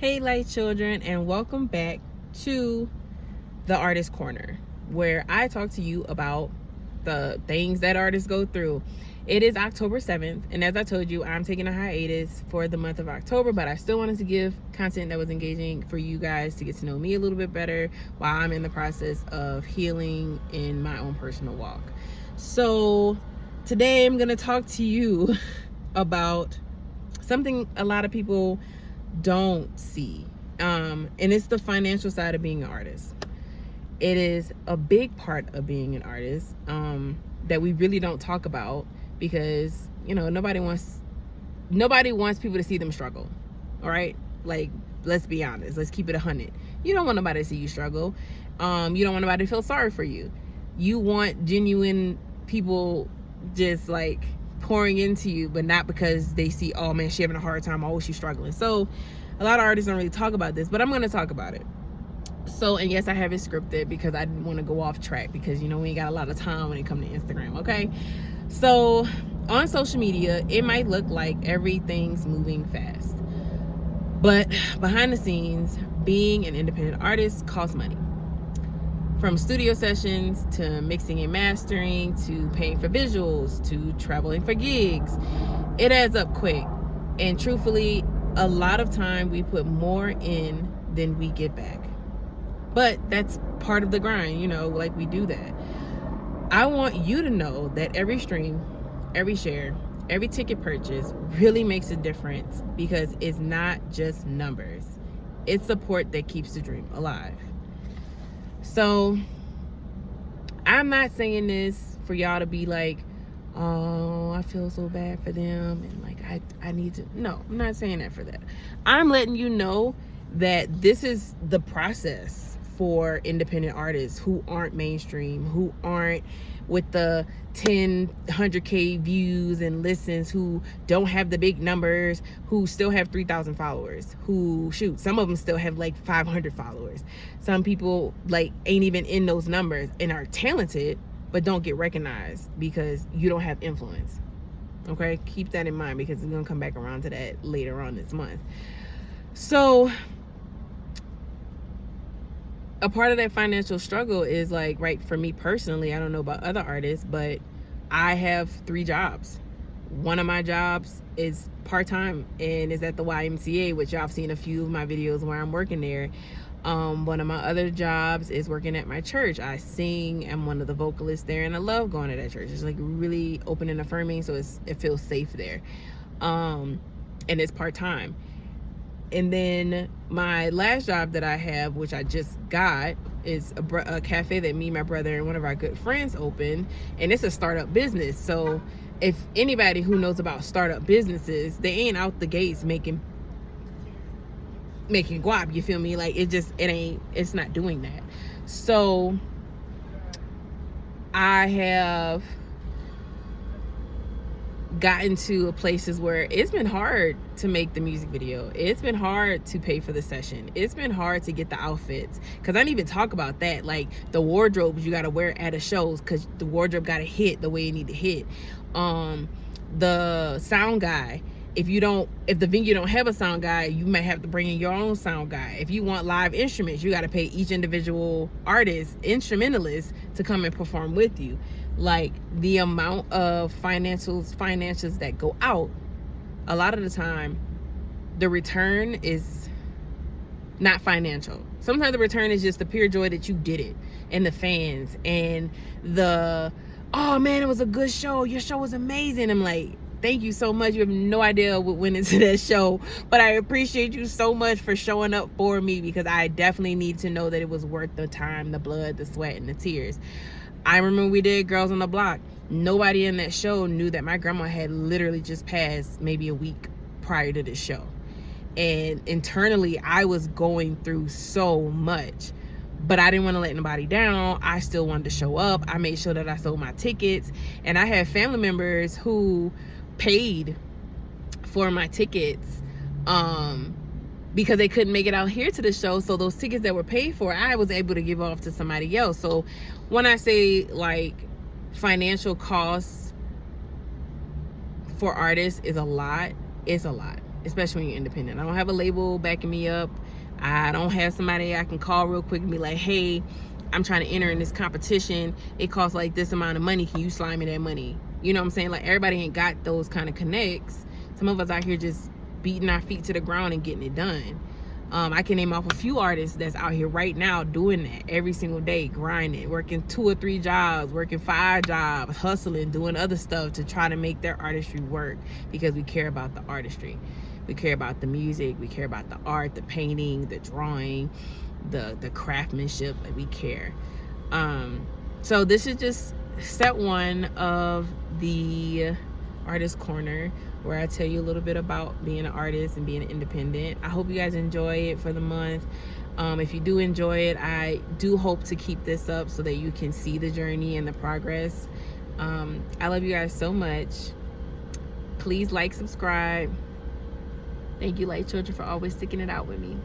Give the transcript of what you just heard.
Hey, light children, and welcome back to the Artist Corner, where I talk to you about the things that artists go through. It is October 7th, and as I told you, I'm taking a hiatus for the month of October, but I still wanted to give content that was engaging for you guys to get to know me a little bit better while I'm in the process of healing in my own personal walk. So today I'm going to talk to you about something a lot of people don't see, and it's the financial side of being an artist. It is a big part of being an artist that we really don't talk about because nobody wants people to see them struggle. All right, like, let's be honest, let's keep it 100. You don't want nobody to see you struggle. You don't want nobody to feel sorry for you. You want genuine people just like pouring into you, but not because they see, oh man, she having a hard time, oh she's struggling. So a lot of artists don't really talk about this, but I'm going to talk about it. So, and yes, I have it scripted because I didn't want to go off track because we ain't got a lot of time when it comes to Instagram. Okay, so on social media it might look like everything's moving fast, but behind the scenes, being an independent artist costs money. From studio sessions to mixing and mastering to paying for visuals to traveling for gigs, it adds up quick. And truthfully, a lot of time we put more in than we get back. But that's part of the grind, like we do that. I want you to know that every stream, every share, every ticket purchase really makes a difference because it's not just numbers. It's support that keeps the dream alive. So I'm not saying this for y'all to be like, oh, I feel so bad for them and like I need to. No, I'm not saying that for that. I'm letting you know that this is the process for independent artists who aren't mainstream, who aren't with the 100K views and listens, who don't have the big numbers, who still have 3,000 followers, who some of them still have like 500 followers. Some people like ain't even in those numbers and are talented but don't get recognized because you don't have influence. Okay, keep that in mind because we're gonna come back around to that later on this month. So a part of that financial struggle is like, right, for me personally, I don't know about other artists, but I have 3 jobs. One of my jobs is part-time and is at the YMCA, which y'all have seen a few of my videos where I'm working there. One of my other jobs is working at my church. I sing. I'm one of the vocalists there, and I love going to that church. It's like really open and affirming, so it feels safe there. And it's part-time. And then my last job that I have, which I just got, is a cafe that me, my brother, and one of our good friends opened, and it's a startup business. So if anybody who knows about startup businesses, they ain't out the gates making guap, you feel me? Like it's not doing that. So I have gotten to places where it's been hard to make the music video. It's been hard to pay for the session. It's been hard to get the outfits, because I didn't even talk about that, like the wardrobes you got to wear at a shows, because the wardrobe got to hit the way it need to hit. The sound guy, if the venue don't have a sound guy, you might have to bring in your own sound guy. If you want live instruments, you got to pay each individual artist, instrumentalist, to come and perform with you. Like, the amount of financials that go out, a lot of the time the return is not financial. Sometimes the return is just the pure joy that you did it, and the fans, and oh man, it was a good show, your show was amazing. I'm like, thank you so much. You have no idea what went into that show, but I appreciate you so much for showing up for me, because I definitely need to know that it was worth the time, the blood, the sweat, and the tears. I remember we did Girls on the Block. Nobody in that show knew that my grandma had literally just passed maybe a week prior to the show. And internally, I was going through so much, but I didn't want to let nobody down. I still wanted to show up. I made sure that I sold my tickets. And I had family members who paid for my tickets because they couldn't make it out here to the show. So those tickets that were paid for, I was able to give off to somebody else. So when I say like financial costs for artists is a lot, it's a lot. especially when you're independent. I don't have a label backing me up. I don't have somebody I can call real quick and be like, hey, I'm trying to enter in this competition. It costs like this amount of money. Can you slide me that money? You know what I'm saying? Like, everybody ain't got those kind of connects. Some of us out here just beating our feet to the ground and getting it done. I can name off a few artists that's out here right now doing that every single day, grinding, working 2 or 3 jobs, working 5 jobs, hustling, doing other stuff to try to make their artistry work, because we care about the artistry. We care about the music. We care about the art, the painting, the drawing, the craftsmanship. Like, we care. So this is just step 1 of the Artist Corner, where I tell you a little bit about being an artist and being independent. I hope you guys enjoy it for the month. If you do enjoy it, I do hope to keep this up so that you can see the journey and the progress. I love you guys so much. Please like, subscribe. Thank you, Light Children, for always sticking it out with me.